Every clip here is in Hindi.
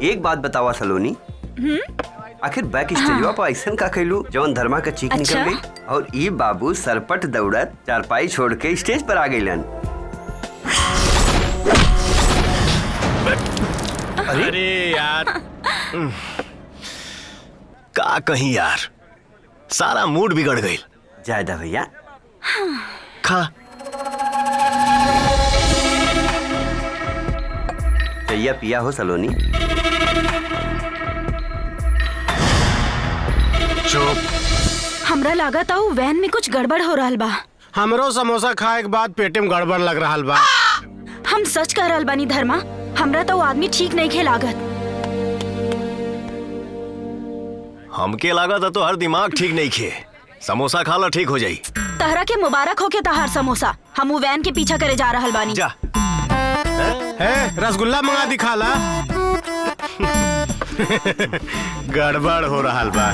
एक बात बतावा सलोनी, आखिर बैक स्टेजवा पर ऐसा का कैलू जवन धर्मा का चीख निकल गई और ई बाबू सरपट दौड़त चारपाई छोड़ के स्टेज पर आ गईलन। अरे यार का कहीं यार, सारा मूड बिगड़ गई। जायदा भैया खा चैया पिया हो सलोनी। चुप। हमरा लागत आऊ वैन में कुछ गड़बड़ हो रहा बा। हमरो समोसा खाए के बाद पेटे में गड़बड़ लग रहा बा। हम सच कह रहल बानी धर्मा, हमरा तो आदमी ठीक नहीं खे लागत। हमके लागत तो हर दिमाग ठीक नहीं खे। समोसा खा ला ठीक हो जाई। तहरा के मुबारक हो के तहार समोसा। हम उ वैन के पीछा करे जा रहल बानी। जा रसगुल्ला मंगा दी खाला। गड़बड़ हो रहा बा।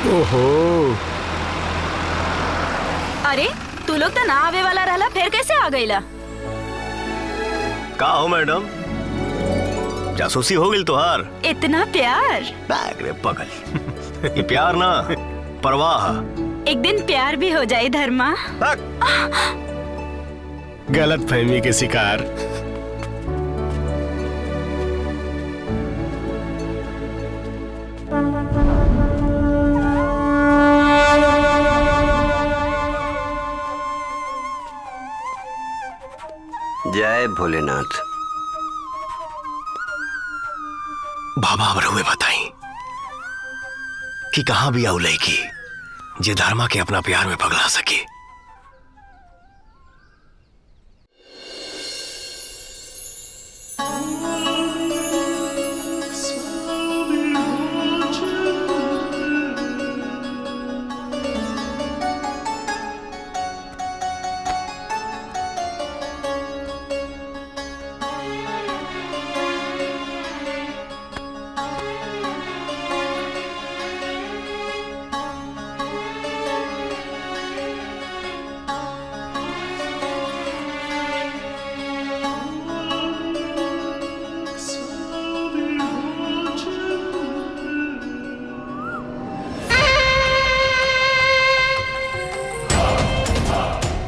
ओहो। अरे तू लोग तो ना आवे वाला रहला, फिर कैसे आ गईला? का हो मैडम, जासूसी हो गई तोहार? इतना प्यार? बैग रे पगल। ये प्यार ना परवाह। एक दिन प्यार भी हो जाए धर्मा। गलत फहमी के शिकार। जय भोलेनाथ। बाबा अब रहुए बताई कि कहां भी आऊ लड़की जे धर्मा के अपना प्यार में पगला सके।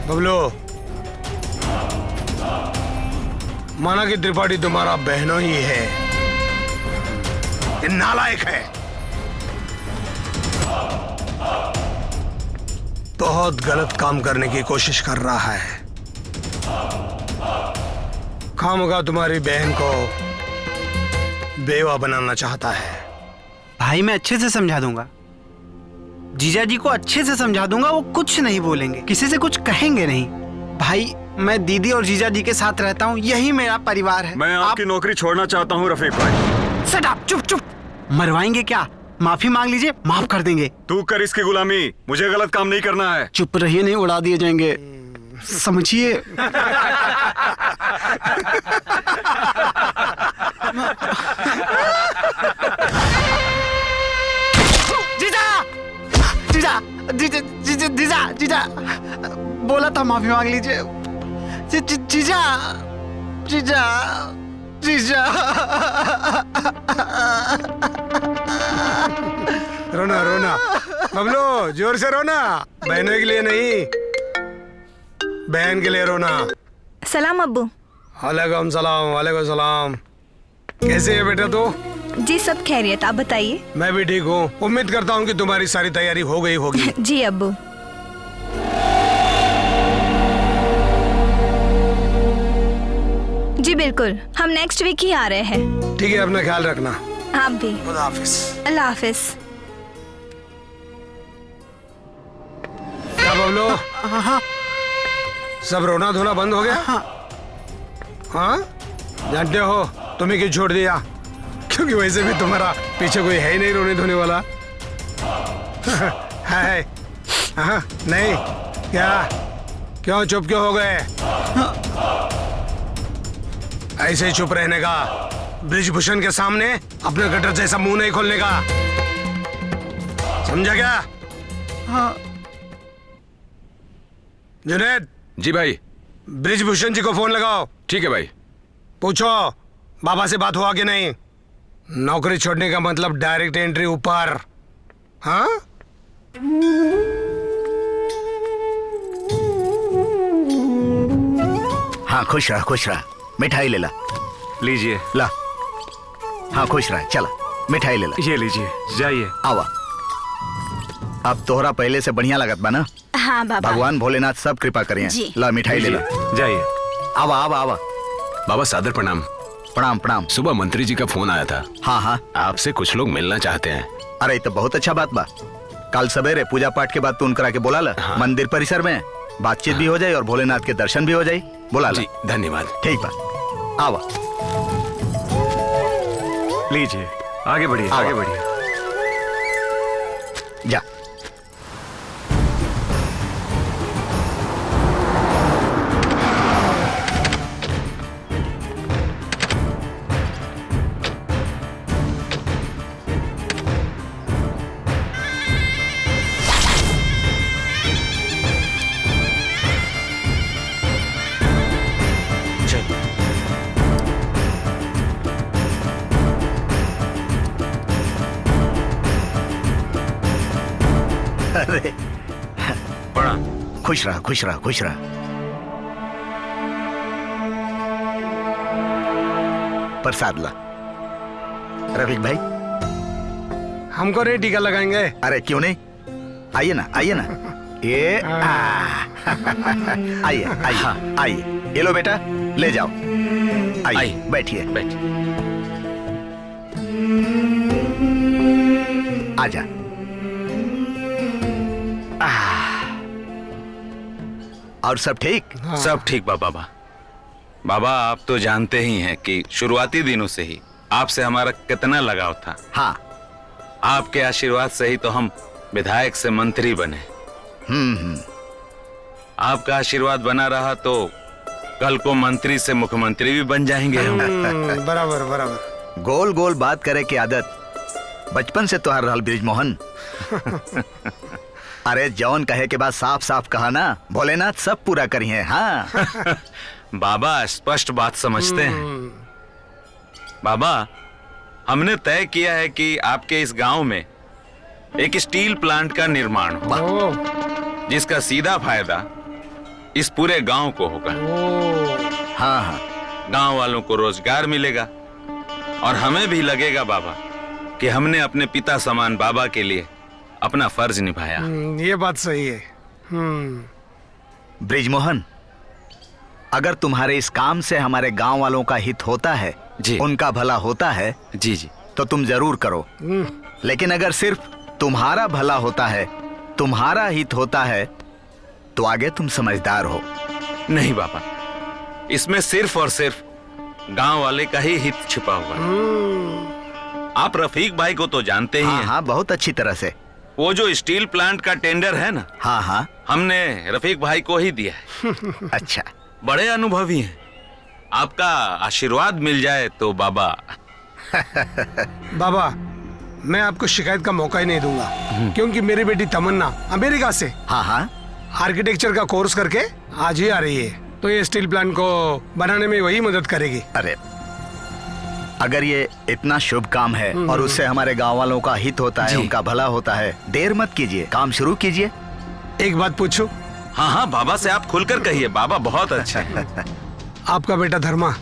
बबलू, माना कि त्रिपाठी तुम्हारा बहनों ही है, ये नालायक है। बहुत गलत काम करने की कोशिश कर रहा है। खामखा तुम्हारी बहन को बेवा बनाना चाहता है। भाई मैं अच्छे से समझा दूंगा, जीजा जी को अच्छे से समझा दूंगा, वो कुछ नहीं बोलेंगे, किसी से कुछ कहेंगे नहीं। भाई मैं दीदी और जीजा जी के साथ रहता हूँ, यही मेरा परिवार है। मैं आपकी नौकरी छोड़ना चाहता हूँ रफीक भाई। शट अप, चुप चुप। मरवाएंगे क्या? माफी मांग लीजिए, माफ कर देंगे। तू कर इसकी गुलामी, मुझे गलत काम नहीं करना है। चुप रहिए, नहीं उड़ा दिए जाएंगे, समझिए। जीजा जीजा जीजा जीजा जीजा जीजा बोला था माफी मांग लीजिए। जीजा जीजा जीजा। रोना रोना बबलू, जोर से रोना, बहनों के लिए नहीं, बहन के लिए रोना। सलाम अब्बू। वालेकुम सलाम। वालेकुम सलाम। कैसे है बेटा तू? जी सब खैरियत, आप बताइए। मैं भी ठीक हूँ। उम्मीद करता हूँ कि तुम्हारी सारी तैयारी हो गई होगी। जी अब्बू। जी बिल्कुल, हम नेक्स्ट वीक ही आ रहे हैं। ठीक है, अपना ख्याल रखना। आप भी। खुदा हाफिज। अल्लाह हाफिज। क्या बबलू, हाँ सब रोना धोना बंद हो गया? हाँ, जानते हो तुम्हें क्यों छोड़ दिया? क्योंकि वैसे भी तुम्हारा पीछे कोई है ही नहीं रोने धोने वाला। है? हाँ, नहीं क्या? क्यों चुप क्यों हो गए? ऐसे ही चुप रहने का, ब्रिजभूषण के सामने अपने गटर जैसा मुंह नहीं खोलने का, समझा क्या? हाँ। जुनैद। जी भाई। ब्रिजभूषण जी को फोन लगाओ। ठीक है भाई। पूछो बाबा से बात हुआ कि नहीं। नौकरी छोड़ने का मतलब डायरेक्ट एंट्री ऊपर। हाँ? हाँ खुश रहा, मिठाई ले ला। लीजिए। ला। हाँ खुश रहा, चला मिठाई ले ला। ये लीजिए, जाइए। आवा। अब तोहरा पहले से बढ़िया लगत बा ना? हाँ बाबा। भगवान भोलेनाथ सब कृपा करिए। जी। ला मिठाई ले ला। जाइए। आवा आवा आवा। बाबा सादर प्रणाम। प्रणाम प्रणाम। सुबह मंत्री जी का फोन आया था। हाँ हाँ। आपसे कुछ लोग मिलना चाहते हैं। अरे ये तो बहुत अच्छा बात बा। कल सवेरे पूजा पाठ के बाद तू उनकरा के बुला ला। हाँ। मंदिर परिसर में बातचीत भी हो जाए और भोलेनाथ के दर्शन भी हो जाए। बुला ला। जी धन्यवाद। ठीक बा, आवा। लीजिए, आगे बढ़िए, आवा। आगे बढ़िए। जा। अरे प्रणाम। खुश रहा, खुश रहा, खुश रहा। प्रसाद ला। रफीक भाई। हमको नहीं टीका लगाएंगे? अरे क्यों नहीं, आइए ना, आइए ना। ये आइए आइए आइए। ये लो बेटा, ले जाओ। आइए बैठिए। आजा। और सब ठीक? सब ठीक बाबा। बाबा आप तो जानते ही हैं कि शुरुआती दिनों से ही आपसे हमारा कितना लगाव था। हाँ। आपके आशीर्वाद से ही तो हम विधायक से मंत्री बने। आपका आशीर्वाद बना रहा तो कल को मंत्री से मुख्यमंत्री भी बन जाएंगे हम। बराबर बराबर। गोल गोल बात करे की आदत बचपन से तो हर रहल ब्रिजमोहन। अरे जौन कहे के बाद साफ साफ कहा ना, भोलेनाथ सब पूरा करिए। हाँ। बाबा स्पष्ट बात समझते हैं। बाबा हमने तय किया है कि आपके इस गांव में एक स्टील प्लांट का निर्माण होगा, जिसका सीधा फायदा इस पूरे गांव को होगा। हाँ हाँ। गांव वालों को रोजगार मिलेगा और हमें भी लगेगा बाबा कि हमने अपने पिता समान बाबा के लिए अपना फर्ज निभाया। ये बात सही है। ब्रिजमोहन, अगर तुम्हारे इस काम से हमारे गांव वालों का हित होता है, जी। उनका भला होता है, जी जी, तो तुम जरूर करो। लेकिन अगर सिर्फ तुम्हारा भला होता है, तुम्हारा हित होता है, तो आगे तुम समझदार हो। नहीं बाबा, इसमें सिर्फ और सिर्फ गांव वाले का ही हित छिपा हुआ है। आप रफीक भाई को तो जानते ही हाँ हैं। हाँ, बहुत अच्छी तरह से। वो जो स्टील प्लांट का टेंडर है ना, हाँ हाँ। हमने रफीक भाई को ही दिया है। अच्छा, बड़े अनुभवी हैं। आपका आशीर्वाद मिल जाए तो बाबा। बाबा, मैं आपको शिकायत का मौका ही नहीं दूंगा, क्योंकि मेरी बेटी तमन्ना अमेरिका से हाँ हाँ। आर्किटेक्चर का कोर्स करके आज ही आ रही है, तो ये स्टील प्लांट को बनाने में वही मदद करेगी। अरे, अगर ये इतना शुभ काम है और उससे हमारे गांव वालों का हित होता है, उनका भला होता है, देर मत कीजिए, काम शुरू कीजिए। एक बात पूछूं? हाँ हाँ, बाबा से आप खुलकर कहिए, बाबा बहुत अच्छा है। आपका बेटा धर्मा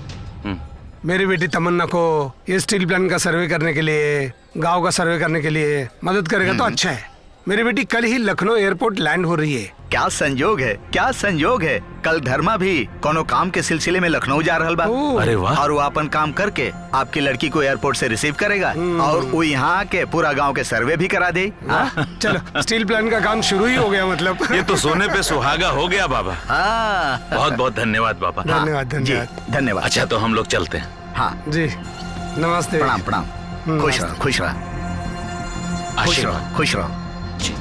मेरी बेटी तमन्ना को ये स्टील प्लांट का सर्वे करने के लिए, गांव का सर्वे करने के लिए मदद करेगा तो अच्छा है। मेरी बेटी कल ही लखनऊ एयरपोर्ट लैंड हो रही है। क्या संजोग है, क्या संजोग है। कल धर्मा भी कोनो काम के सिलसिले में लखनऊ जा रहल बा। अरे वाह। और वो अपन काम करके आपकी लड़की को एयरपोर्ट से रिसीव करेगा और वो यहाँ के पूरा गांव के सर्वे भी करा दे। हाँ? चलो, स्टील प्लांट का काम शुरू ही हो गया मतलब। ये तो सोने पे सुहागा हो गया बाबा। हाँ। बहुत बहुत धन्यवाद बाबा। धन्यवाद जी, धन्यवाद। धन्यवाद। अच्छा, तो हम लोग चलते हैं। हाँ जी, नमस्ते। प्रणाम प्रणाम। खुश रहो, खुश रहो, खुश आशीर्वाद। रहो, खुश रहो। जी।